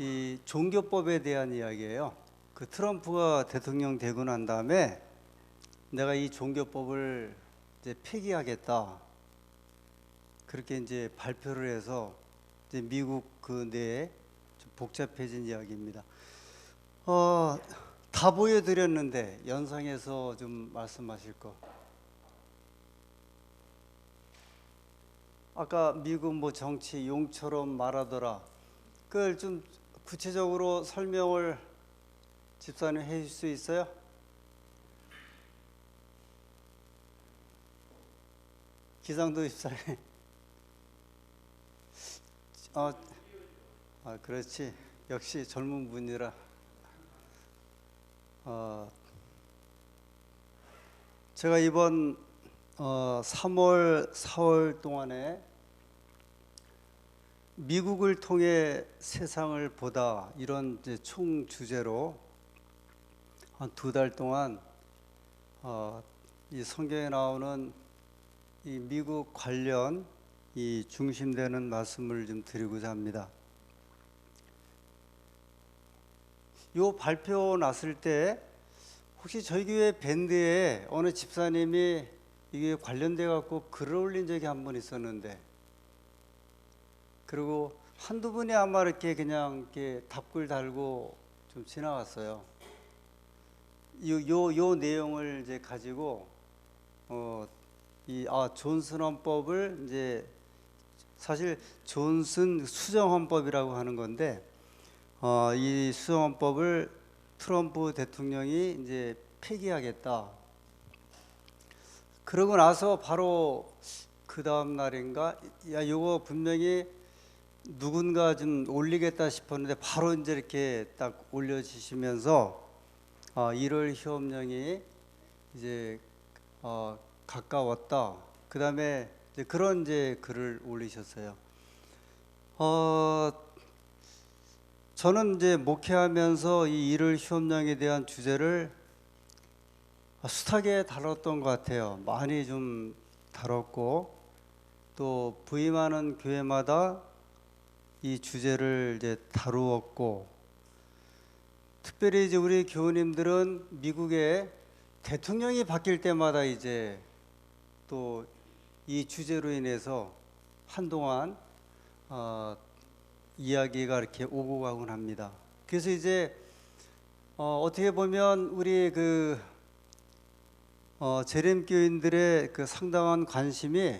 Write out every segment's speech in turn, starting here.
이 종교법에 대한 이야기예요. 그 트럼프가 대통령 되고 난 다음에 내가 이 종교법을 이제 폐기하겠다. 그렇게 이제 발표를 해서 이제 미국 그 내에 좀 복잡해진 이야기입니다. 다 보여드렸는데 연상해서 좀 말씀하실 거. 아까 미국 뭐 정치 용처럼 말하더라. 그걸 좀 구체적으로 설명을 집사님 해줄 수 있어요? 기상도 집사님. 그렇지. 역시 젊은 분이라. 제가 이번 3월, 4월 동안에 미국을 통해 세상을 보다 이런 이제 총 주제로 한 2달 동안 이 성경에 나오는 이 미국 관련 이 중심되는 말씀을 좀 드리고자 합니다. 요 발표 났을 때 혹시 저희 교회 밴드에 어느 집사님이 이게 관련돼 갖고 글을 올린 적이 한 번 있었는데, 그리고 한두 분이 아마 이렇게 그냥 이렇게 답글 달고 좀 지나갔어요. 요 내용을 이제 가지고 존슨 헌법을 이제 사실 존슨 수정 헌법이라고 하는 건데, 이 수정 헌법을 트럼프 대통령이 이제 폐기하겠다. 그러고 나서 바로 그 다음 날인가, 요거 분명히 누군가 좀 올리겠다 싶었는데 바로 이제 이렇게 딱 올려주시면서 1월 휴업령이 이제 가까웠다. 그 다음에 그런 이제 글을 올리셨어요. 저는 이제 목회하면서 이 1월 휴업령에 대한 주제를 숱하게 다뤘던 것 같아요. 많이 좀 다뤘고, 또 부임하는 교회마다 이 주제를 이제 다루었고, 특별히 이제 우리 교우님들은 미국의 대통령이 바뀔 때마다 이제 또 이 주제로 인해서 한동안 이야기가 이렇게 오고 가곤 합니다. 그래서 이제 어떻게 보면 우리 그 재림교인들의 그 상당한 관심이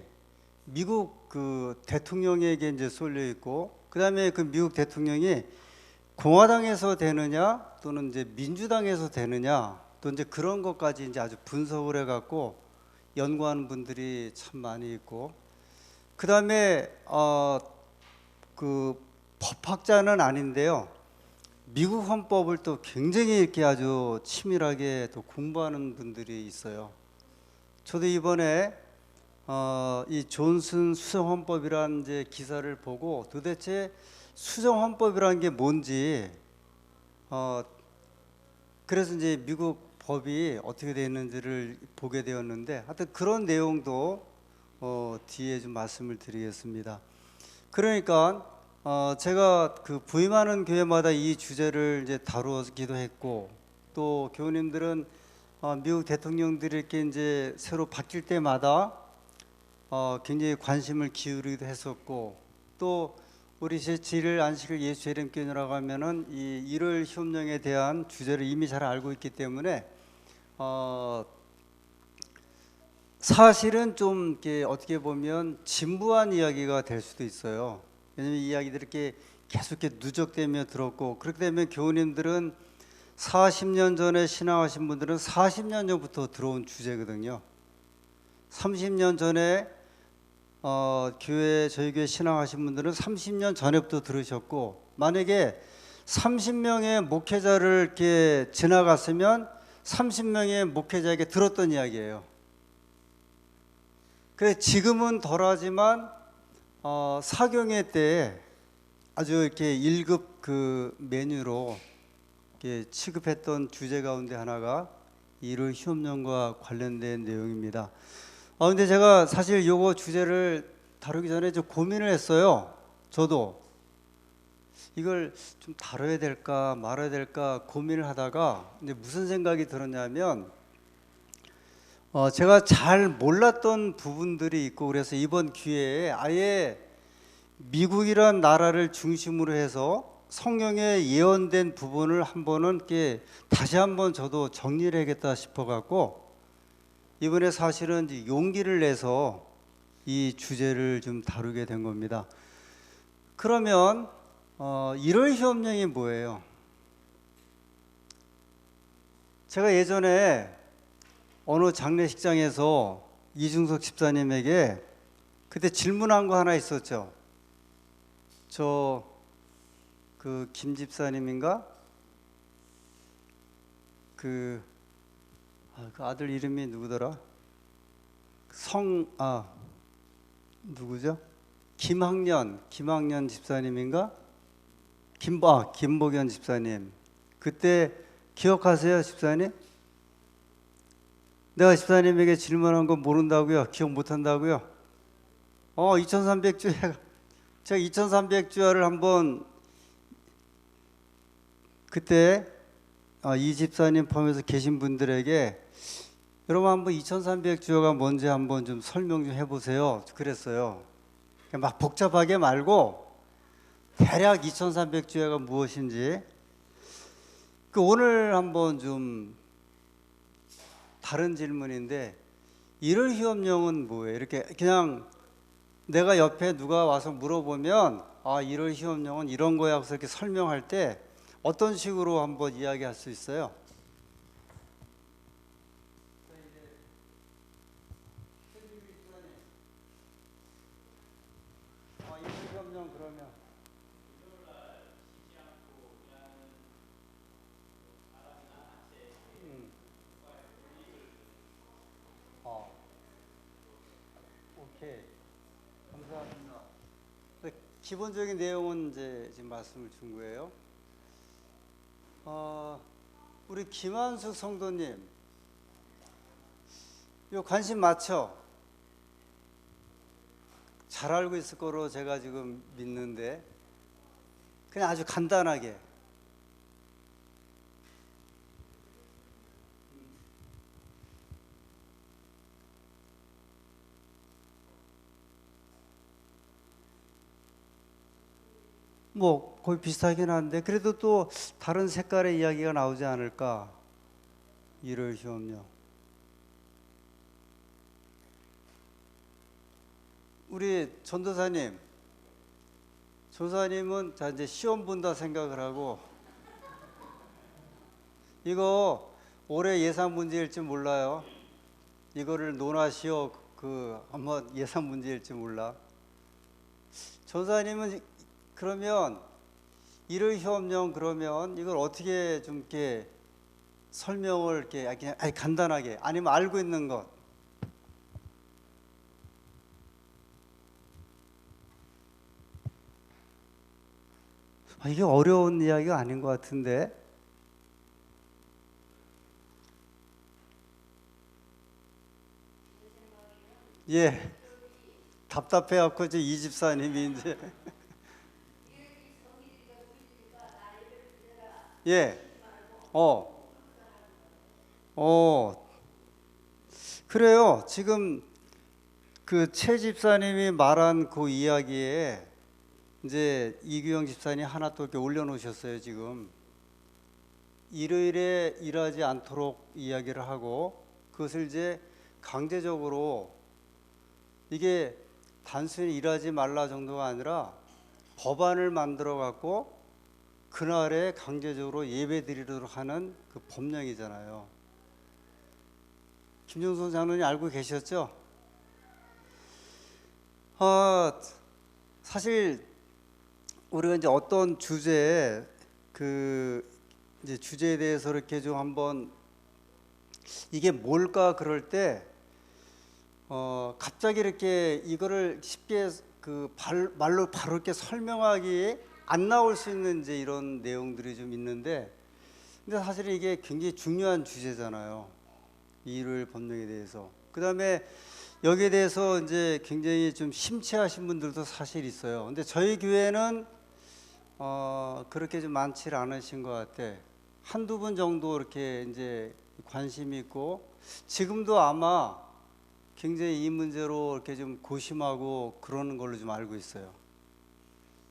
미국 그 대통령에게 이제 쏠려 있고, 그 다음에 그 미국 대통령이 공화당에서 되느냐 또는 이제 민주당에서 되느냐, 또 이제 그런 것까지 이제 아주 분석을 해갖고 연구하는 분들이 참 많이 있고, 그 다음에 그 법학자는 아닌데요, 미국 헌법을 또 굉장히 이렇게 아주 치밀하게 또 공부하는 분들이 있어요. 저도 이번에 이 존슨 수정 헌법이라는 이제 기사를 보고 도대체 수정 헌법이라는 게 뭔지, 그래서 이제 미국 법이 어떻게 되어 있는지를 보게 되었는데, 하여튼 그런 내용도 뒤에 좀 말씀을 드리겠습니다. 그러니까 제가 그 부임하는 교회마다 이 주제를 이제 다루기도 했고, 또 교우님들은 미국 대통령들이 이렇게 이제 새로 바뀔 때마다 굉장히 관심을 기울이기도 했었고, 또 우리 제7일 안식일 예수 재림교회라고 하면은 이 1월 휴업령에 대한 주제를 이미 잘 알고 있기 때문에 사실은 좀 이렇게 어떻게 보면 진부한 이야기가 될 수도 있어요. 왜냐면 이 이야기들이 이렇게 계속 이렇게 누적되며 들었고, 그렇게 되면 교우님들은 40년 전에 신앙하신 분들은 40년 전부터 들어온 주제거든요. 30년 전에 저희 교회 신앙하신 분들은 30년 전에부터 들으셨고, 만약에 30명의 목회자를 이렇게 지나갔으면 30명의 목회자에게 들었던 이야기예요. 그래서 지금은 덜하지만 사경회 때 아주 이렇게 1급 그 메뉴로 이렇게 취급했던 주제 가운데 하나가 1월 휴업령과 관련된 내용입니다. 근데 제가 사실 요거 주제를 다루기 전에 좀 고민을 했어요. 저도 이걸 좀 다뤄야 될까 말아야 될까 고민을 하다가 이제 무슨 생각이 들었냐면 제가 잘 몰랐던 부분들이 있고 그래서 이번 기회에 아예 미국이란 나라를 중심으로 해서 성경에 예언된 부분을 한번은 이렇게 다시 한번 저도 정리를 해야겠다 싶어 갖고 이번에 사실은 이제 용기를 내서 이 주제를 좀 다루게 된 겁니다. 그러면 1월 휴업령이 뭐예요? 제가 예전에 어느 장례식장에서 이중석 집사님에게 그때 질문한 거 하나 있었죠. 저 그 김 집사님인가? 그 아들 이름이 누구더라? 누구죠? 김학년 집사님인가? 김복연 집사님. 그때 기억하세요, 집사님? 내가 집사님에게 질문한 거 모른다고요? 기억 못한다고요? 2300주야. 제가 2300주야를 한번 그때 이 집사님 포함해서 계신 분들에게 여러분 한번 2300주야가 뭔지 한번 좀 설명 좀 해보세요. 그랬어요. 막 복잡하게 말고 대략 2300주야가 무엇인지. 오늘 한번 좀 다른 질문인데 1월 휴업령은 뭐예요? 이렇게 그냥 내가 옆에 누가 와서 물어보면 1월 휴업령은 이런 거야 하고서 이렇게 설명할 때 어떤 식으로 한번 이야기할 수 있어요? 1월 휴업령 그러면 오케이. 감사합니다. 기본적인 내용은 이제 지금 말씀을 준 거예요. 우리 김한숙 성도님, 요 관심 많죠? 잘 알고 있을 거로 제가 지금 믿는데 그냥 아주 간단하게 뭐 거의 비슷하긴 한데 그래도 또 다른 색깔의 이야기가 나오지 않을까. 1월 휴업령. 우리 전도사님은 자 이제 시험 본다 생각을 하고 이거 올해 예상 문제일지 몰라요. 이거를 논하시오. 한번 예상 문제일지 몰라. 전도사님은 그러면 1월 휴업령 그러면 이걸 어떻게 좀 이렇게 설명을 이렇게 그냥 간단하게 아니면 알고 있는 것. 이게 어려운 이야기가 아닌 것 같은데. 예. 답답해갖고 이제 이 집사님이 이제 예. 그래요. 지금 그 최 집사님이 말한 그 이야기에 이제 이규영 집사님 하나 또 이렇게 올려놓으셨어요. 지금 일요일에 일하지 않도록 이야기를 하고 그것을 이제 강제적으로 이게 단순히 일하지 말라 정도가 아니라 법안을 만들어 갖고 그날에 강제적으로 예배 드리도록 하는 그 법령이잖아요. 김종선 장로님 알고 계셨죠? 사실 우리가 이제 어떤 주제에 이제 주제에 대해서 이렇게 좀 한번 이게 뭘까 그럴 때 갑자기 이렇게 이거를 쉽게 말로 바로 이렇게 설명하기 안 나올 수 있는 이제 이런 내용들이 좀 있는데 근데 사실 이게 굉장히 중요한 주제잖아요. 이 일요일 법령에 대해서. 그다음에 여기에 대해서 이제 굉장히 좀 심취하신 분들도 사실 있어요. 근데 저희 교회는 그렇게 좀 많지 않으신 것 같아. 한두 분 정도 이렇게 이제 관심이 있고 지금도 아마 굉장히 이 문제로 이렇게 좀 고심하고 그러는 걸로 좀 알고 있어요.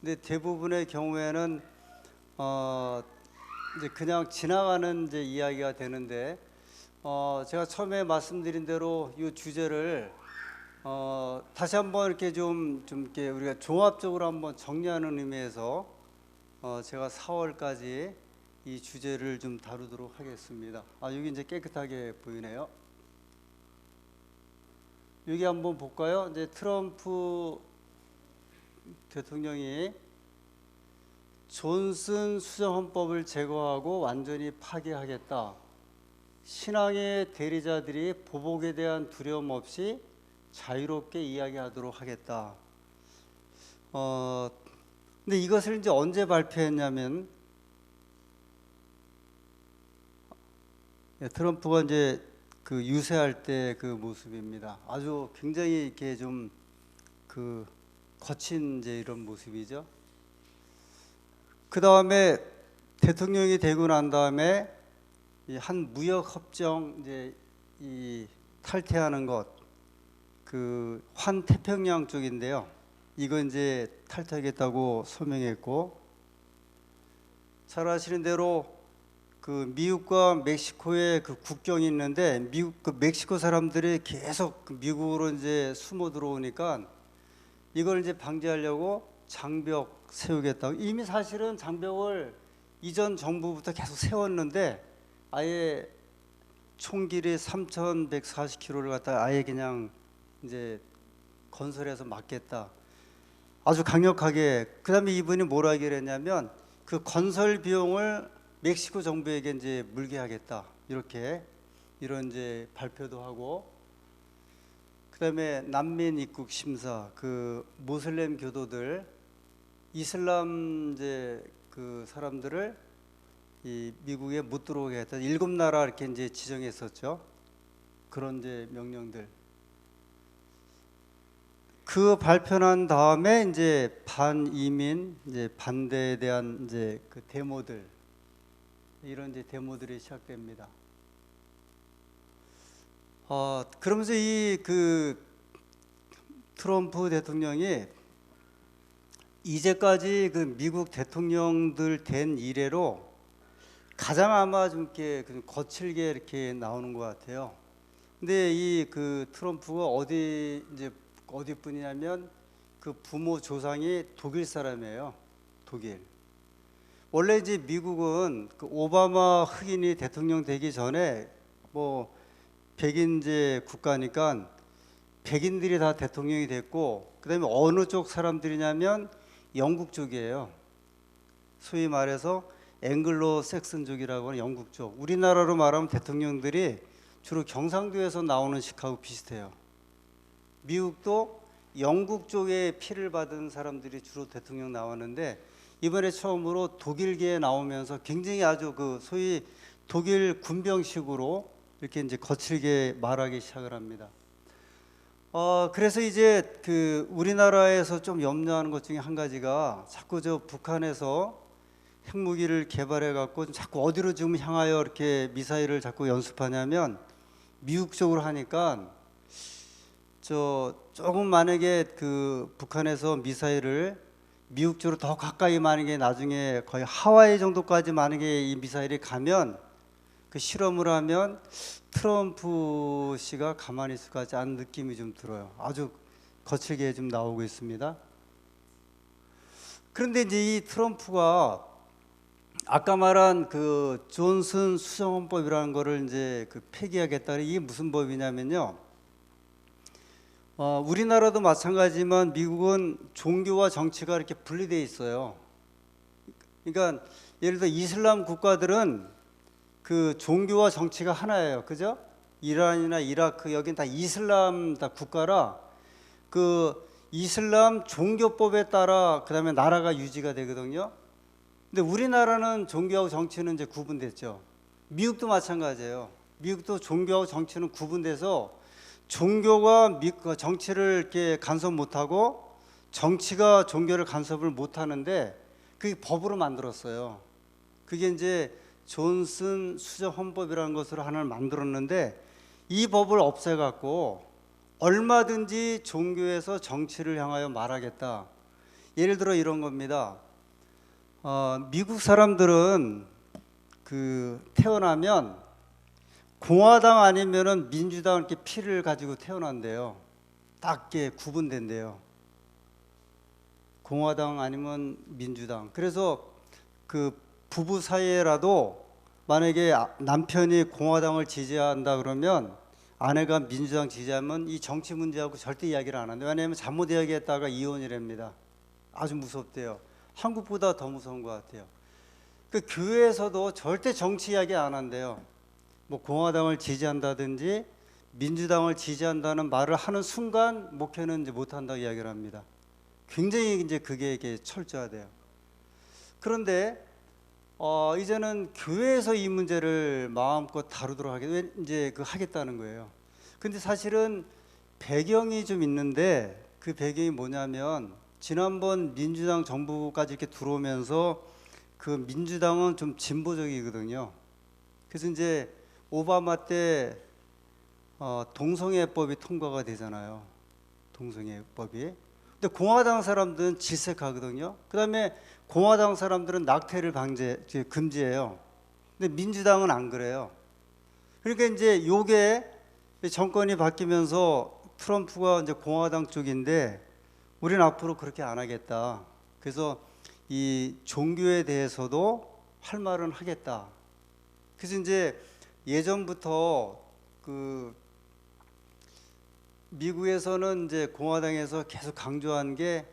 근데 대부분의 경우에는 어, 이제 그냥 지나가는 이제 이야기가 되는데 제가 처음에 말씀드린 대로 이 주제를 다시 한번 이렇게 좀 이렇게 우리가 종합적으로 한번 정리하는 의미에서 제가 4월까지 이 주제를 좀 다루도록 하겠습니다. 여기 이제 깨끗하게 보이네요. 여기 한번 볼까요? 이제 트럼프 대통령이 존슨 수정헌법을 제거하고 완전히 파기하겠다. 신앙의 대리자들이 보복에 대한 두려움 없이 자유롭게 이야기하도록 하겠다. 근데 이것을 이제 언제 발표했냐면 트럼프가 이제 그 유세할 때 그 모습입니다. 아주 굉장히 이렇게 좀 그 거친 이제 이런 모습이죠. 그 다음에 대통령이 되고 난 다음에 한 무역 협정 이제 이 탈퇴하는 것, 그 환태평양 쪽인데요. 이거 이제 탈퇴하겠다고 서명했고, 잘 아시는 대로 그 미국과 멕시코의 그 국경이 있는데 그 멕시코 사람들이 계속 그 미국으로 이제 숨어 들어오니까 이걸 이제 방지하려고 장벽 세우겠다고. 이미 사실은 장벽을 이전 정부부터 계속 세웠는데 아예 총길이 3,140km를 갖다가 아예 그냥 이제 건설해서 막겠다. 아주 강력하게. 그다음에 이분이 뭐라 얘기를 했냐면 그 건설 비용을 멕시코 정부에게 이제 물게 하겠다. 이렇게 이런 이제 발표도 하고, 그다음에 난민 입국 심사, 그 모슬렘 교도들, 이슬람 이제 그 사람들을 이 미국에 못 들어오게 했다. 7나라 이렇게 이제 지정했었죠. 그런 이제 명령들. 그 발표한 다음에 이제 반이민 이제 반대에 대한 이제 그 데모들, 이런 이제 데모들이 시작됩니다. 그러면서 이 그 트럼프 대통령이 이제까지 그 미국 대통령들 된 이래로 가장 아마 좀 이렇게 거칠게 이렇게 나오는 것 같아요. 근데 이 그 트럼프가 어디 분이냐면 그 부모 조상이 독일 사람이에요. 독일. 원래 이제 미국은 그 오바마 흑인이 대통령 되기 전에 뭐 백인제 국가니까 백인들이 다 대통령이 됐고, 그다음에 어느 쪽 사람들이냐면 영국 쪽이에요. 소위 말해서 앵글로 섹슨족이라고 하는 영국 쪽. 우리나라로 말하면 대통령들이 주로 경상도에서 나오는 식하고 비슷해요. 미국도 영국 쪽에 피를 받은 사람들이 주로 대통령 나왔는데 이번에 처음으로 독일계에 나오면서 굉장히 아주 그 소위 독일 군병식으로 이렇게 이제 거칠게 말하기 시작을 합니다. 그래서 이제 그 우리나라에서 좀 염려하는 것 중에 한 가지가 자꾸 저 북한에서 핵무기를 개발해 갖고 자꾸 어디로 지금 향하여 이렇게 미사일을 자꾸 연습하냐면 미국 쪽으로 하니까 조금 만약에 그 북한에서 미사일을 미국 쪽으로 더 가까이 만약에 나중에 거의 하와이 정도까지 만약에 이 미사일이 가면 그 실험을 하면 트럼프 씨가 가만히 있을 것 같지 않은 느낌이 좀 들어요. 아주 거칠게 좀 나오고 있습니다. 그런데 이제 이 트럼프가 아까 말한 그 존슨 수정헌법이라는 거를 이제 그 폐기하겠다. 이게 무슨 법이냐면요. 우리나라도 마찬가지지만 미국은 종교와 정치가 이렇게 분리되어 있어요. 그러니까 예를 들어 이슬람 국가들은 그 종교와 정치가 하나예요. 그죠? 이란이나 이라크 여긴 다 이슬람 다 국가라 그 이슬람 종교법에 따라 그다음에 나라가 유지가 되거든요. 근데 우리나라는 종교하고 정치는 이제 구분됐죠. 미국도 마찬가지예요. 미국도 종교하고 정치는 구분돼서 종교가 정치를 이렇게 간섭 못하고 정치가 종교를 간섭을 못하는데 그게 법으로 만들었어요. 그게 이제 존슨 수정 헌법이라는 것으로 하나를 만들었는데 이 법을 없애갖고 얼마든지 종교에서 정치를 향하여 말하겠다. 예를 들어 이런 겁니다. 미국 사람들은 태어나면 공화당 아니면은 민주당 이렇게 피를 가지고 태어난대요. 딱 이렇게 구분된대요. 공화당 아니면 민주당. 그래서 그 부부 사이에라도 만약에 남편이 공화당을 지지한다 그러면 아내가 민주당 지지하면 이 정치 문제하고 절대 이야기를 안 한대요. 왜냐하면 잘못 이야기했다가 이혼이랍니다. 아주 무섭대요. 한국보다 더 무서운 것 같아요. 그 교회에서도 절대 정치 이야기 안 한대요. 뭐 공화당을 지지한다든지 민주당을 지지한다는 말을 하는 순간 목회는 이제 못 한다고 이야기를 합니다. 굉장히 이제 그게 철저하대요. 그런데 이제는 교회에서 이 문제를 마음껏 다루도록 하겠다는 거예요. 근데 사실은 배경이 좀 있는데 그 배경이 뭐냐면 지난번 민주당 정부까지 이렇게 들어오면서 그 민주당은 좀 진보적이거든요. 그래서 이제 오바마 때 동성애법이 통과가 되잖아요. 동성애법이. 근데 공화당 사람들은 질색하거든요. 그다음에 공화당 사람들은 낙태를 금지해요. 근데 민주당은 안 그래요. 그러니까 이제 요게 정권이 바뀌면서 트럼프가 이제 공화당 쪽인데 우리는 앞으로 그렇게 안 하겠다. 그래서 이 종교에 대해서도 할 말은 하겠다. 그래서 이제 예전부터 미국에서는 이제 공화당에서 계속 강조한 게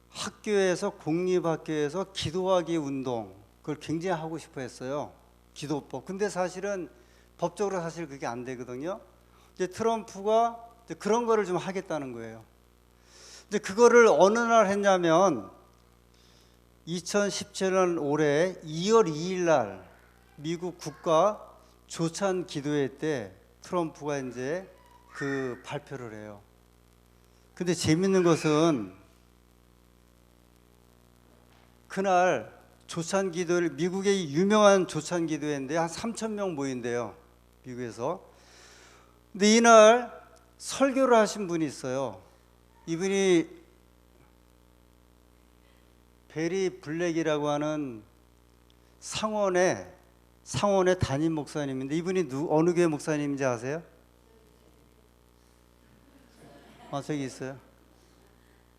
학교에서 공립학교에서 기도하기 운동 그걸 굉장히 하고 싶어 했어요. 기도법. 근데 사실은 법적으로 사실 그게 안 되거든요. 이제 트럼프가 이제 그런 거를 좀 하겠다는 거예요. 이제 그거를 어느 날 했냐면 2017년 올해 2월 2일 날 미국 국가 조찬 기도회 때 트럼프가 이제 그 발표를 해요. 근데 재밌는 것은 그날 조찬 기도를 미국의 유명한 조찬 기도회인데 한 3,000명 모인대요. 미국에서. 근데 이날 설교를 하신 분이 있어요. 이분이 베리 블랙이라고 하는 상원의 담임 목사님인데 이분이 어느 교회 목사님인지 아세요? 저기 있어요.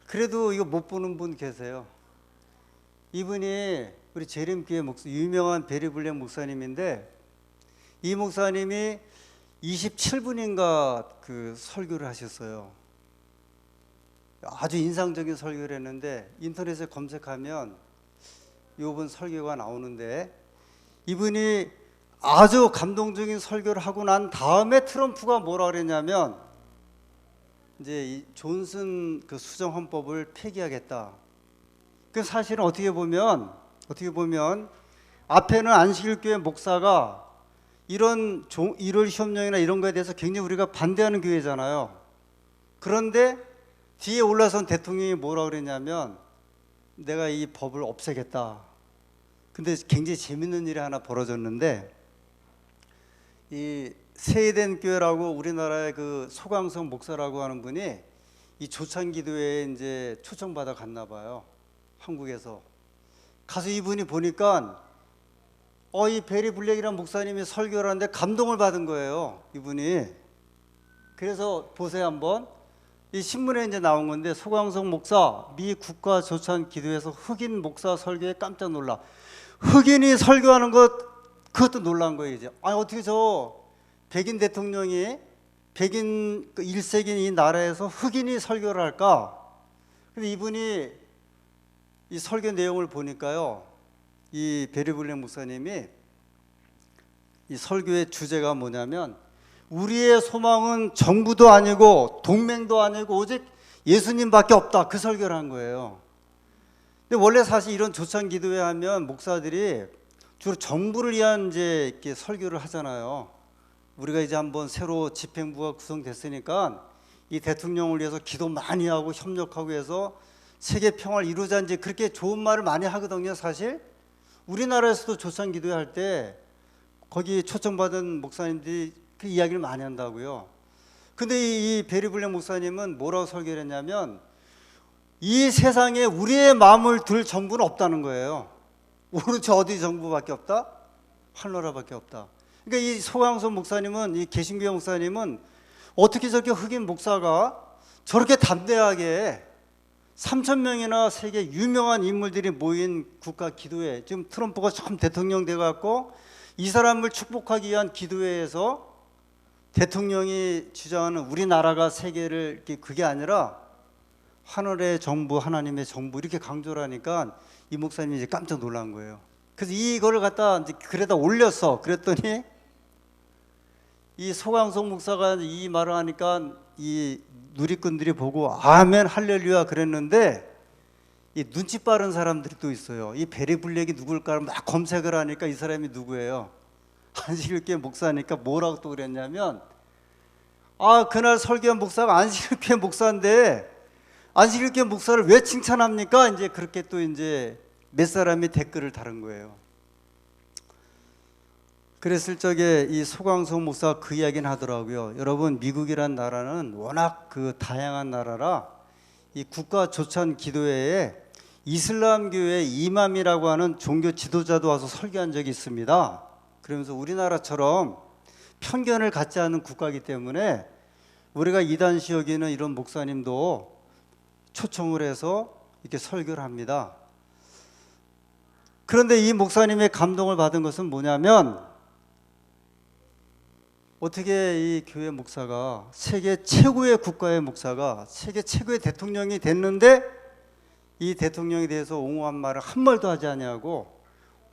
그래도 이거 못 보는 분 계세요. 이분이 우리 재림교회 유명한 베리 블랙 목사님인데 이 목사님이 27분인가 그 설교를 하셨어요. 아주 인상적인 설교를 했는데 인터넷에 검색하면 이분 설교가 나오는데 이분이 아주 감동적인 설교를 하고 난 다음에 트럼프가 뭐라 그랬냐면 이제 이 존슨 그 수정 헌법을 폐기하겠다. 그 사실은 어떻게 보면 앞에는 안식일교회 목사가 이런 일월 협령이나 이런 거에 대해서 굉장히 우리가 반대하는 교회잖아요. 그런데 뒤에 올라선 대통령이 뭐라 그랬냐면 내가 이 법을 없애겠다. 근데 굉장히 재밌는 일이 하나 벌어졌는데 이 세eden 교회라고 우리나라의 그 소강성 목사라고 하는 분이 이 조찬기도회에 이제 초청받아 갔나 봐요. 한국에서 가서 이분이 보니까 이 베리 블랙이라는 목사님이 설교를 하는데 감동을 받은 거예요. 이분이. 그래서 보세요 한번. 이 신문에 이제 나온 건데 소강성 목사 미 국가 조찬 기도회에서 흑인 목사 설교에 깜짝 놀라. 흑인이 설교하는 그것도 놀란 거예요. 이제 어떻게 저 백인 대통령이 백인 1세기인 이 나라에서 흑인이 설교를 할까? 근데 이분이 이 설교 내용을 보니까요. 이 베리 블랙 목사님이 이 설교의 주제가 뭐냐면 우리의 소망은 정부도 아니고 동맹도 아니고 오직 예수님밖에 없다. 그 설교를 한 거예요. 근데 원래 사실 이런 조찬 기도회 하면 목사들이 주로 정부를 위한 이제 이렇게 설교를 하잖아요. 우리가 이제 한번 새로 집행부가 구성됐으니까 이 대통령을 위해서 기도 많이 하고 협력하고 해서 세계 평화를 이루자 이제 그렇게 좋은 말을 많이 하거든요. 사실 우리나라에서도 조찬 기도회 할 때 거기 초청받은 목사님들이 그 이야기를 많이 한다고요. 근데 이 베리 블랙 목사님은 뭐라고 설교를 했냐면 이 세상에 우리의 마음을 들 정부는 없다는 거예요. 오로지 어디 정부밖에 없다? 하늘나라밖에 없다. 그러니까 이 소강선 목사님은, 이 개신교회 목사님은 어떻게 저렇게 흑인 목사가 저렇게 담대하게 3,000명이나 세계 유명한 인물들이 모인 국가 기도회, 지금 트럼프가 처음 대통령 돼갖고 이 사람을 축복하기 위한 기도회에서 대통령이 주장하는 우리나라가 세계를, 그게 아니라 하늘의 정부, 하나님의 정부 이렇게 강조를 하니까 이 목사님이 이제 깜짝 놀란 거예요. 그래서 이거를 갖다 이제 글에다 올렸어. 그랬더니 이 소강성 목사가 이 말을 하니까 이 누리꾼들이 보고 아멘 할렐루야 그랬는데, 이 눈치 빠른 사람들이 또 있어요. 이 베리 블랙이 누굴까 막 검색을 하니까 이 사람이 누구예요? 안식일교회 목사니까 뭐라고 또 그랬냐면, 아 그날 설교한 목사가 안식일교회 목사인데 안식일교회 목사를 왜 칭찬합니까? 이제 그렇게 또 이제 몇 사람이 댓글을 달은 거예요. 그랬을 적에 이 소강성 목사가 그 이야기는 하더라고요. 여러분, 미국이란 나라는 워낙 그 다양한 나라라 이 국가 조찬 기도회에 이슬람교회 이맘이라고 하는 종교 지도자도 와서 설교한 적이 있습니다. 그러면서 우리나라처럼 편견을 갖지 않은 국가이기 때문에 우리가 이단시 여기는 이런 목사님도 초청을 해서 이렇게 설교를 합니다. 그런데 이 목사님의 감동을 받은 것은 뭐냐면, 어떻게 이 교회 목사가 세계 최고의 국가의 목사가 세계 최고의 대통령이 됐는데 이 대통령에 대해서 옹호한 말을 한 말도 하지 않냐고,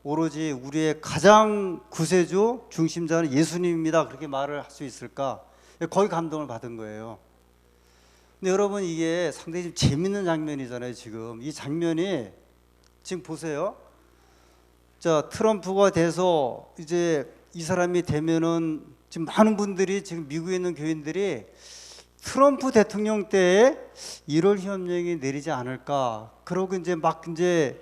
오로지 우리의 가장 구세주 중심자는 예수님입니다 그렇게 말을 할 수 있을까, 거기 감동을 받은 거예요. 근데 여러분, 이게 상당히 좀 재밌는 장면이잖아요. 지금 이 장면이 지금 보세요. 자, 트럼프가 돼서 이제 이 사람이 되면은 지금 많은 분들이, 지금 미국에 있는 교인들이 트럼프 대통령 때에 1월 협령이 내리지 않을까, 그러고 이제 막 이제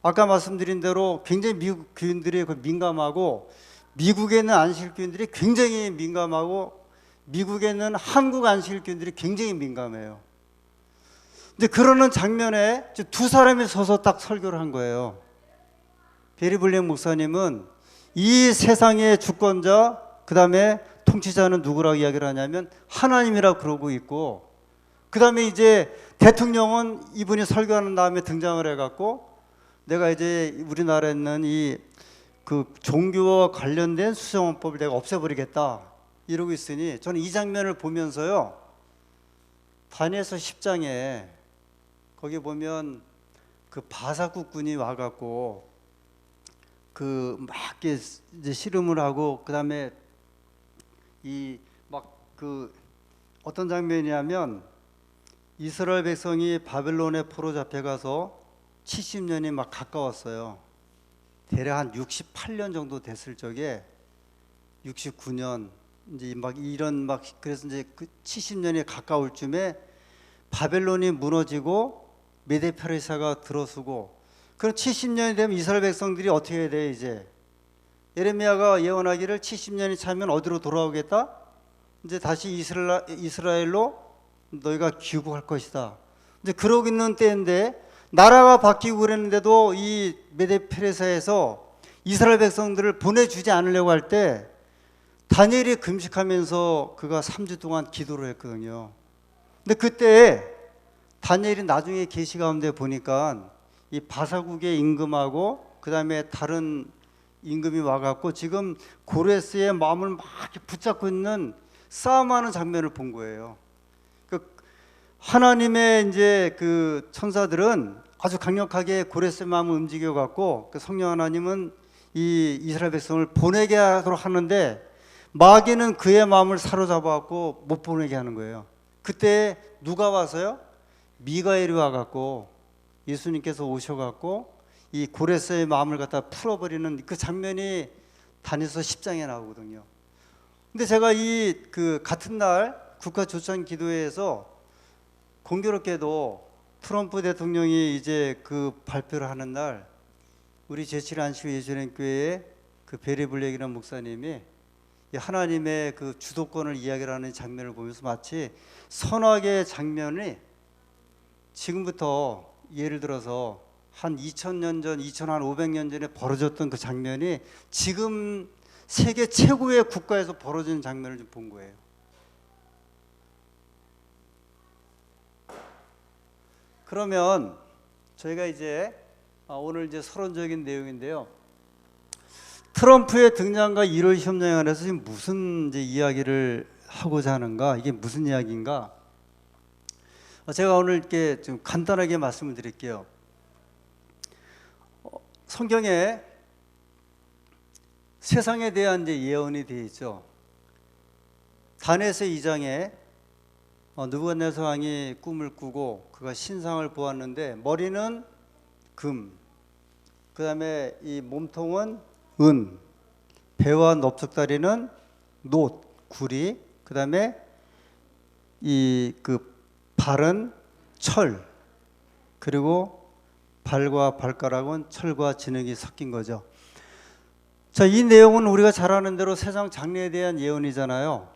아까 말씀드린 대로 굉장히 미국 교인들이 민감하고, 미국에 있는 안식일 교인들이 굉장히 민감하고, 미국에 있는 한국 안식일 교인들이 굉장히 민감해요. 근데 그러는 장면에 두 사람이 서서 딱 설교를 한 거예요. 베리 블랙 목사님은 이 세상의 주권자, 그 다음에 통치자는 누구라고 이야기를 하냐면 하나님이라고 그러고 있고, 그 다음에 이제 대통령은 이분이 설교하는 다음에 등장을 해갖고, 내가 이제 우리나라에 있는 이 그 종교와 관련된 수정헌법을 내가 없애버리겠다 이러고 있으니, 저는 이 장면을 보면서요, 다니엘서 10장에 거기 보면 그 바사국군이 와갖고 그 막 이제 씨름을 하고, 그 다음에 이 막 그 어떤 장면이냐면, 이스라엘 백성이 바벨론에 포로 잡혀가서 70년이 막 가까웠어요. 대략 한 68년 정도 됐을 적에 69년 이제 막 이런 막, 그래서 이제 그 70년이 가까울 쯤에 바벨론이 무너지고 메데 페르시아가 들어서고, 그럼 70년이 되면 이스라엘 백성들이 어떻게 해야 돼? 이제 예레미야가 예언하기를 70년이 차면 어디로 돌아오겠다? 이제 다시 이스라엘로 너희가 귀국할 것이다. 이제 그러고 있는 때인데, 나라가 바뀌고 그랬는데도 이 메데 페르시아에서 이스라엘 백성들을 보내주지 않으려고 할 때 다니엘이 금식하면서 그가 3주 동안 기도를 했거든요. 근데 그때 다니엘이 나중에 계시 가운데 보니까 이 바사국의 임금하고 그 다음에 다른 임금이 와갖고 지금 고레스의 마음을 막 붙잡고 있는 싸움하는 장면을 본 거예요. 하나님의 이제 그 천사들은 아주 강력하게 고레스의 마음을 움직여 갖고, 그 성령 하나님은 이 이스라엘 백성을 보내게 하도록 하는데, 마귀는 그의 마음을 사로잡아 갖고 못 보내게 하는 거예요. 그때 누가 와서요? 미가엘이 와 갖고 예수님께서 오셔 갖고 이 고레스의 마음을 갖다 풀어버리는 그 장면이 다니엘서 10장에 나오거든요. 근데 제가 이 그 같은 날 국가 조찬 기도회에서 공교롭게도 트럼프 대통령이 이제 그 발표를 하는 날 우리 제7안식일예수님교회의 그 베리 블랙이라는 목사님이 이 하나님의 그 주도권을 이야기를 하는 장면을 보면서 마치 선악의 장면이 지금부터 예를 들어서 한 2000년 전, 2500년 전에 벌어졌던 그 장면이 지금 세계 최고의 국가에서 벌어지는 장면을 좀 본 거예요. 그러면 저희가 이제 오늘 이제 서론적인 내용인데요. 트럼프의 등장과 1월 협정에 관해서 지금 무슨 이제 이야기를 하고자 하는가? 이게 무슨 이야기인가? 제가 오늘 이렇게 좀 간단하게 말씀을 드릴게요. 성경에 세상에 대한 이제 예언이 되어 있죠. 다니엘서 2장에 느부갓네살 왕이 꿈을 꾸고 그가 신상을 보았는데 머리는 금, 그 다음에 이 몸통은 은, 배와 넓적다리는 놋, 구리, 그 다음에 이 그 발은 철, 그리고 발과 발가락은 철과 진흙이 섞인 거죠. 자, 이 내용은 우리가 잘 아는 대로 세상 장래에 대한 예언이잖아요.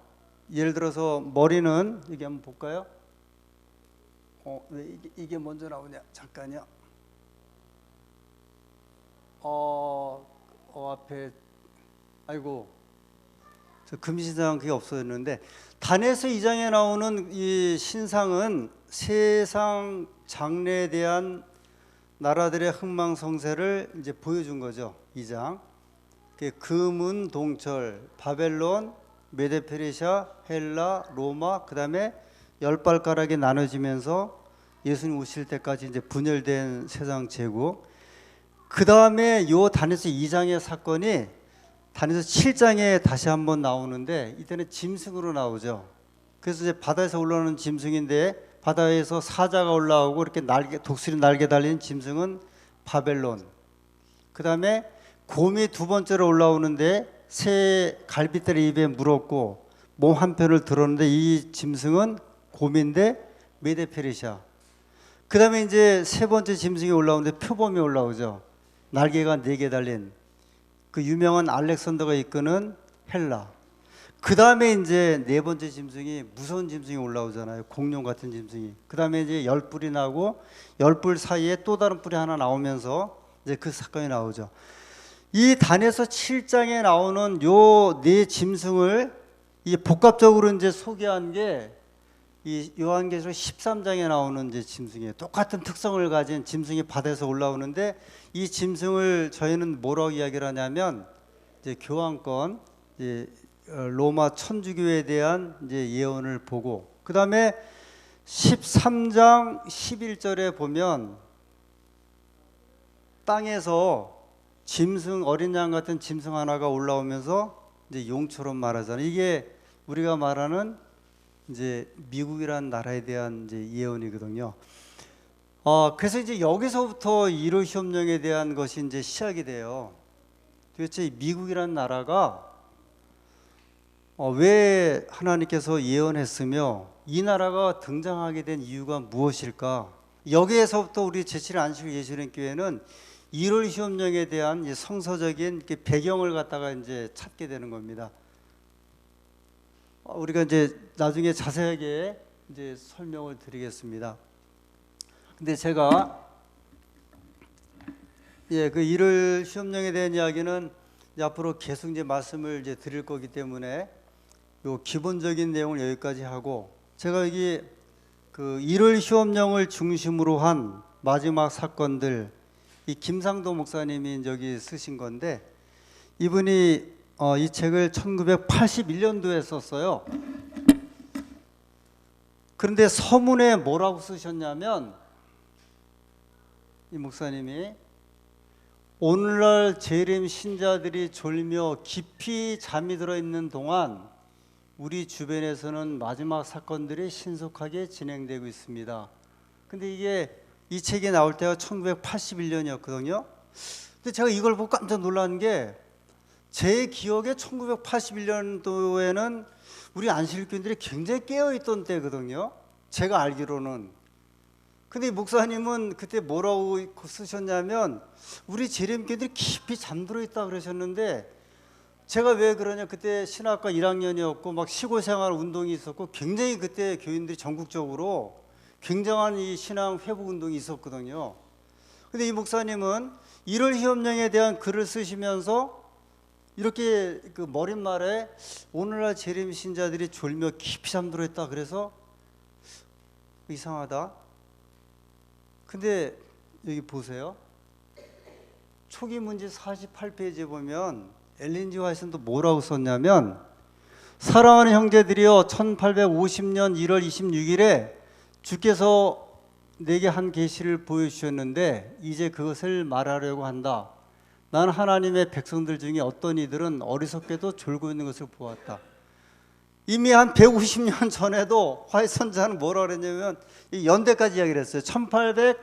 예를 들어서 머리는 여기 한번 볼까요? 왜 이게 먼저 나오냐? 잠깐요. 앞에 아이고 저 금신상 그게 없어졌는데 다니엘서 2장에 나오는 이 신상은 세상 장래에 대한 나라들의 흥망성쇠를 이제 보여준 거죠. 2장. 금은 동철, 바벨론, 메데페르시아, 헬라, 로마, 그 다음에 10발가락이 나눠지면서 예수님 오실 때까지 이제 분열된 세상 제국. 그 다음에 요 다니엘서 2장의 사건이 다니엘서 7장에 다시 한번 나오는데 이때는 짐승으로 나오죠. 그래서 이제 바다에서 올라오는 짐승인데 바다에서 사자가 올라오고 이렇게 독수리 날개 달린 짐승은 바벨론. 그 다음에 곰이 두 번째로 올라오는데 새 갈빗대를 입에 물었고 몸 한편을 들었는데 이 짐승은 곰인데 메데페르시아. 그 다음에 이제 세 번째 짐승이 올라오는데 표범이 올라오죠. 날개가 4개 달린 그 유명한 알렉산더가 이끄는 헬라. 그 다음에 이제 네 번째 짐승이 무서운 짐승이 올라오잖아요. 공룡 같은 짐승이. 그 다음에 이제 10뿔이 나고 10뿔 사이에 또 다른 뿔이 하나 나오면서 이제 그 사건이 나오죠. 이 다니엘서 7장에 나오는 요 네 짐승을 이 복합적으로 이제 소개한 게 이 요한계시록 13장에 나오는 이제 짐승이에요. 똑같은 특성을 가진 짐승이 바다에서 올라오는데 이 짐승을 저희는 뭐라고 이야기를 하냐면 이제 교황권, 이제 로마 천주교에 대한 이제 예언을 보고 그 다음에 13장 11절에 보면 땅에서 짐승 어린 양 같은 짐승 하나가 올라오면서 이제 용처럼 말하잖아요. 이게 우리가 말하는 이제 미국이라는 나라에 대한 이제 예언이거든요. 그래서 이제 여기서부터 1호 협정에 대한 것이 이제 시작이 돼요. 도대체 미국이라는 나라가 왜 하나님께서 예언했으며 이 나라가 등장하게 된 이유가 무엇일까? 여기에서부터 우리 제7안식일예수님교회는 1월 협정에 대한 성서적인 배경을 갖다가 이제 찾게 되는 겁니다. 우리가 이제 나중에 자세하게 이제 설명을 드리겠습니다. 근데 제가 그 1월 협정에 대한 이야기는 이제 앞으로 계속 이제 말씀을 이제 드릴 거기 때문에 요 기본적인 내용을 여기까지 하고 제가 여기 그 1월 협정을 중심으로 한 마지막 사건들 이 김상도 목사님이 여기 쓰신 건데 이분이 이 책을 1981년도에 썼어요. 그런데 서문에 뭐라고 쓰셨냐면 이 목사님이 오늘날 재림 신자들이 졸며 깊이 잠이 들어 있는 동안 우리 주변에서는 마지막 사건들이 신속하게 진행되고 있습니다. 근데 이게 이 책이 나올 때가 1981년이었거든요. 근데 제가 이걸 보고 깜짝 놀란 게 제 기억에 1981년도에는 우리 안식일교인들이 굉장히 깨어있던 때거든요. 제가 알기로는. 근데 이 목사님은 그때 뭐라고 쓰셨냐면 우리 재림교들이 깊이 잠들어 있다 그러셨는데, 제가 왜 그러냐, 그때 신학과 1학년이었고 막 시골생활 운동이 있었고 굉장히 그때 교인들이 전국적으로 굉장한 이 신앙 회복 운동이 있었거든요. 근데 이 목사님은 1월 희업령에 대한 글을 쓰시면서 이렇게 그 머릿말에 오늘날 재림 신자들이 졸며 깊이 잠들어 있다 그래서 이상하다. 근데 여기 보세요. 초기 문제 48페이지에 보면 엘렌 G 화이트도 뭐라고 썼냐면, 사랑하는 형제들이여, 1850년 1월 26일에 주께서 내게 한 계시를 보여주셨는데 이제 그것을 말하려고 한다. 나는 하나님의 백성들 중에 어떤 이들은 어리석게도 졸고 있는 것을 보았다. 이미 한 150년 전에도 화이트 선자는 뭐라 그랬냐면 이 연대까지 이야기를 했어요. 1850년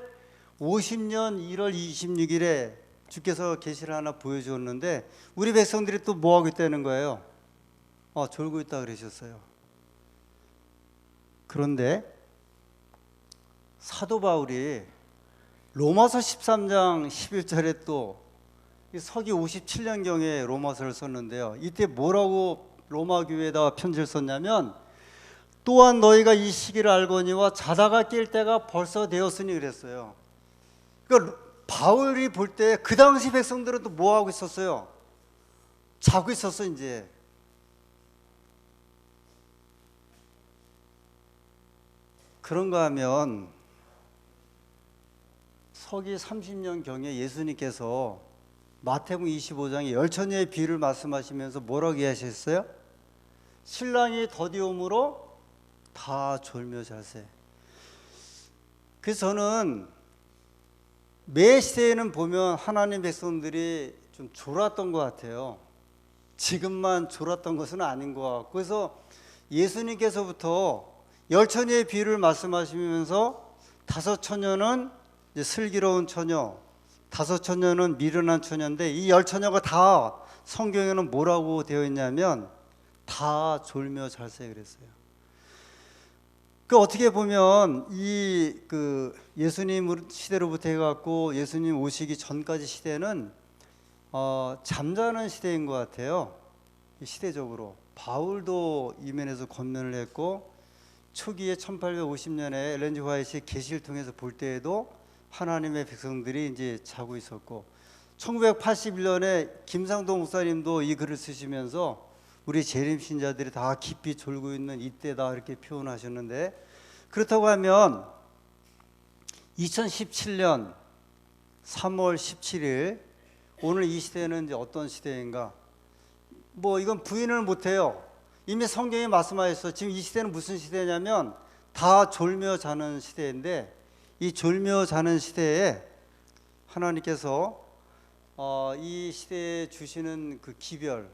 1월 26일에 주께서 계시를 하나 보여주었는데 우리 백성들이 또 뭐하고 있다는 거예요? 졸고 있다 그러셨어요. 그런데 사도 바울이 로마서 13장 11절에 또 서기 57년경에 로마서를 썼는데요. 이때 뭐라고 로마 교회에다가 편지를 썼냐면, 또한 너희가 이 시기를 알거니와 자다가 깰 때가 벌써 되었으니 그랬어요. 그러니까 바울이 볼 때 그 당시 백성들은 또 뭐 하고 있었어요? 자고 있었어 이제. 그런가 하면 서기 30년경에 예수님께서 마태복음 25장에 열처녀의 비유를 말씀하시면서 뭐라고 얘기하셨어요? 신랑이 더디옴으로 다 졸며 자세. 그래서 저는 매 시대에는 보면 하나님 백성들이 좀 졸았던 것 같아요. 지금만 졸았던 것은 아닌 것 같고, 그래서 예수님께서부터 열처녀의 비유를 말씀하시면서 다섯 처녀는 이제 슬기로운 처녀, 다섯 처녀는 미련한 처녀인데 이 열 처녀가 다 성경에는 뭐라고 되어 있냐면 다 졸며 잘세 그랬어요. 그 어떻게 보면 이 그 예수님 시대로부터 해갖고 예수님 오시기 전까지 시대는 잠자는 시대인 것 같아요. 시대적으로 바울도 이면에서 권면을 했고, 초기에 1850년에 엘렌 G 화이트의 계시를 통해서 볼 때에도 하나님의 백성들이 이제 자고 있었고, 1981년에 김상도 목사님도 이 글을 쓰시면서 우리 재림 신자들이 다 깊이 졸고 있는 이때다 이렇게 표현하셨는데, 그렇다고 하면 2017년 3월 17일 오늘 이 시대는 이제 어떤 시대인가? 뭐 이건 부인을 못해요. 이미 성경이 말씀하셨어. 지금 이 시대는 무슨 시대냐면 다 졸며 자는 시대인데, 이 졸며 자는 시대에 하나님께서 이 시대에 주시는 그 기별,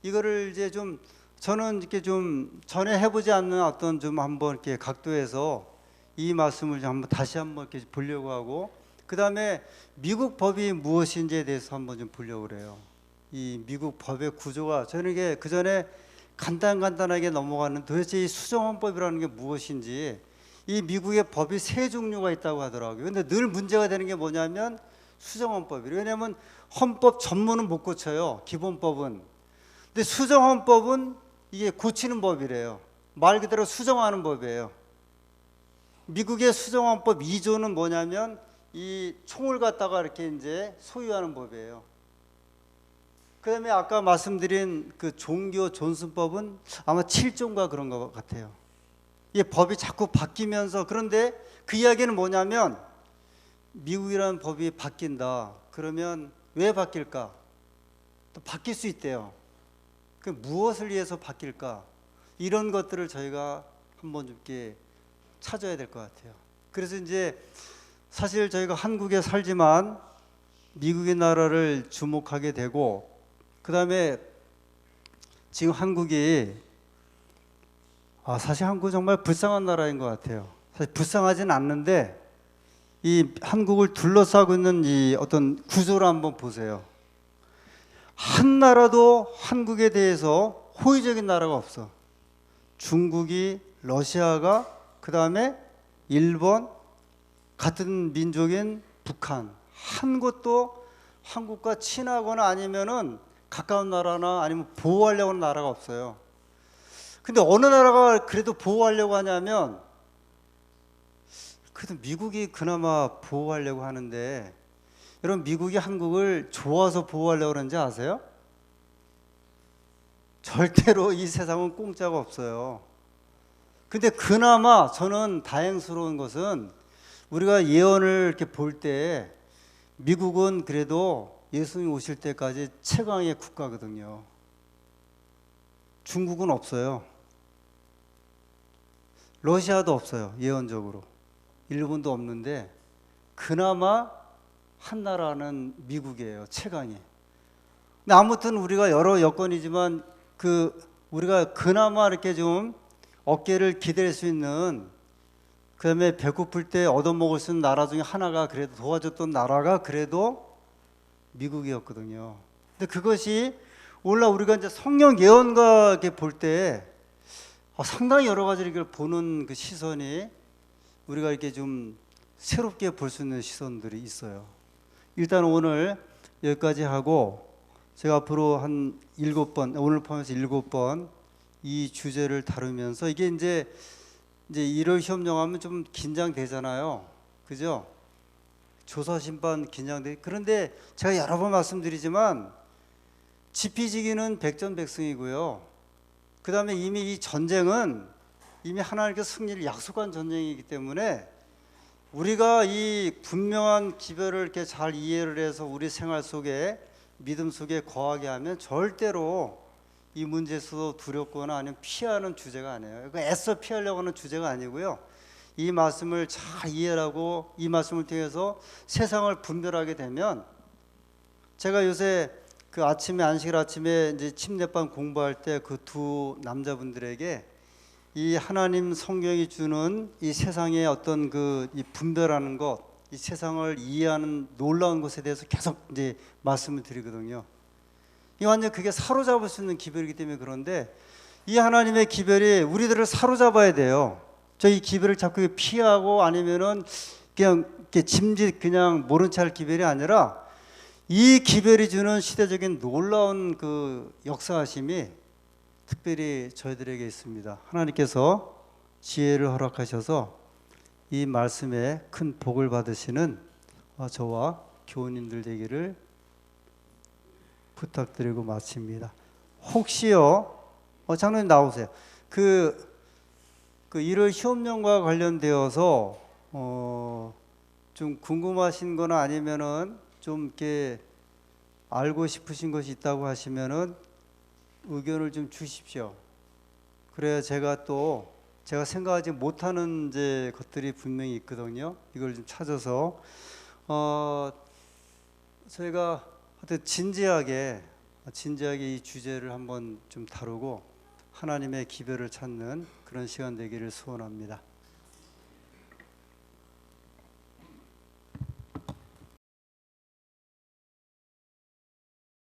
이거를 이제 좀 저는 이렇게 좀 전에 해보지 않는 어떤 좀 한번 이렇게 각도에서 이 말씀을 좀 한번 다시 한번 이렇게 보려고 하고, 그 다음에 미국 법이 무엇인지에 대해서 한번 좀 보려고 그래요. 이 미국 법의 구조가, 저는 이게 그 전에 간단하게 넘어가는 도대체 이 수정헌법이라는 게 무엇인지, 이 미국의 법이 세 종류가 있다고 하더라고요. 근데 늘 문제가 되는 게 뭐냐면 수정헌법이에요. 왜냐하면 헌법 전문은 못 고쳐요, 기본법은. 근데 수정헌법은 이게 고치는 법이래요. 말 그대로 수정하는 법이에요. 미국의 수정헌법 2조는 뭐냐면 이 총을 갖다가 이렇게 이제 소유하는 법이에요. 그 다음에 아까 말씀드린 그 종교 존슨법은 아마 7조인가 그런 것 같아요. 이 법이 자꾸 바뀌면서, 그런데 그 이야기는 뭐냐면 미국이라는 법이 바뀐다. 그러면 왜 바뀔까? 또 바뀔 수 있대요. 그 무엇을 위해서 바뀔까? 이런 것들을 저희가 한번 좀 이렇게 찾아야 될 것 같아요. 그래서 이제 사실 저희가 한국에 살지만 미국의 나라를 주목하게 되고, 그 다음에 지금 한국이 사실 한국은 정말 불쌍한 나라인 것 같아요. 사실 불쌍하진 않는데 이 한국을 둘러싸고 있는 이 어떤 구조를 한번 보세요. 한 나라도 한국에 대해서 호의적인 나라가 없어. 중국이, 러시아가, 그 다음에 일본, 같은 민족인 북한, 한 곳도 한국과 친하거나 아니면은 가까운 나라나 아니면 보호하려고 하는 나라가 없어요. 근데 어느 나라가 그래도 보호하려고 하냐면 그래도 미국이 그나마 보호하려고 하는데, 여러분 미국이 한국을 좋아서 보호하려고 하는지 아세요? 절대로 이 세상은 공짜가 없어요. 근데 그나마 저는 다행스러운 것은 우리가 예언을 이렇게 볼 때 미국은 그래도 예수님 오실 때까지 최강의 국가거든요. 중국은 없어요. 러시아도 없어요. 예언적으로. 일본도 없는데 그나마 한 나라는 미국이에요. 최강의. 근데 아무튼 우리가 여러 여건이지만 우리가 그나마 이렇게 좀 어깨를 기댈 수 있는, 그다음에 배고플 때 얻어먹을 수 있는 나라 중에 하나가, 그래도 도와줬던 나라가 그래도 미국이었거든요. 근데 그것이 우리가 이제 성령 예언가 이렇게 볼 때 상당히 여러 가지 이걸 보는 그 시선이 우리가 이렇게 좀 새롭게 볼 수 있는 시선들이 있어요. 일단 오늘 여기까지 하고 제가 앞으로 한 7번, 오늘 포함해서 7번 이 주제를 다루면서, 이게 이제 1월 시험령 하면 좀 긴장되잖아요. 그죠? 조사심판 긴장돼. 그런데 제가 여러 번 말씀드리지만 지피지기는 백전백승이고요. 그 다음에 이미 이 전쟁은 이미 하나님께서 승리를 약속한 전쟁이기 때문에 우리가 이 분명한 기별을 이렇게 잘 이해를 해서 우리 생활 속에 믿음 속에 거하게 하면 절대로 이 문제에서 두렵거나 아니면 피하는 주제가 아니에요. 애써 피하려고 하는 주제가 아니고요. 이 말씀을 잘 이해하고 이 말씀을 통해서 세상을 분별하게 되면, 제가 요새 그 안식일 아침에 이제 침례반 공부할 때 그 두 남자분들에게 이 하나님 성경이 주는 이 세상의 어떤 이 분별하는 것, 이 세상을 이해하는 놀라운 것에 대해서 계속 이제 말씀을 드리거든요. 이 완전 그게 사로잡을 수 있는 기별이기 때문에. 그런데 이 하나님의 기별이 우리들을 사로잡아야 돼요. 저 이 기별을 자꾸 피하고 아니면은 그냥 짐짓 그냥 모른 체 할 기별이 아니라, 이 기별이 주는 시대적인 놀라운 그 역사하심이 특별히 저희들에게 있습니다. 하나님께서 지혜를 허락하셔서 이 말씀에 큰 복을 받으시는 저와 교우님들 되기를 부탁드리고 마칩니다. 혹시요, 장로님 나오세요. 그 1월 시험령과 관련되어서 좀 궁금하신 거나 아니면은 좀 이렇게 알고 싶으신 것이 있다고 하시면은 의견을 좀 주십시오. 그래야 제가 생각하지 못하는 이제 것들이 분명히 있거든요. 이걸 좀 찾아서 저희가 하여튼 진지하게 이 주제를 한번 좀 다루고 하나님의 기별을 찾는 그런 시간 되기를 소원합니다.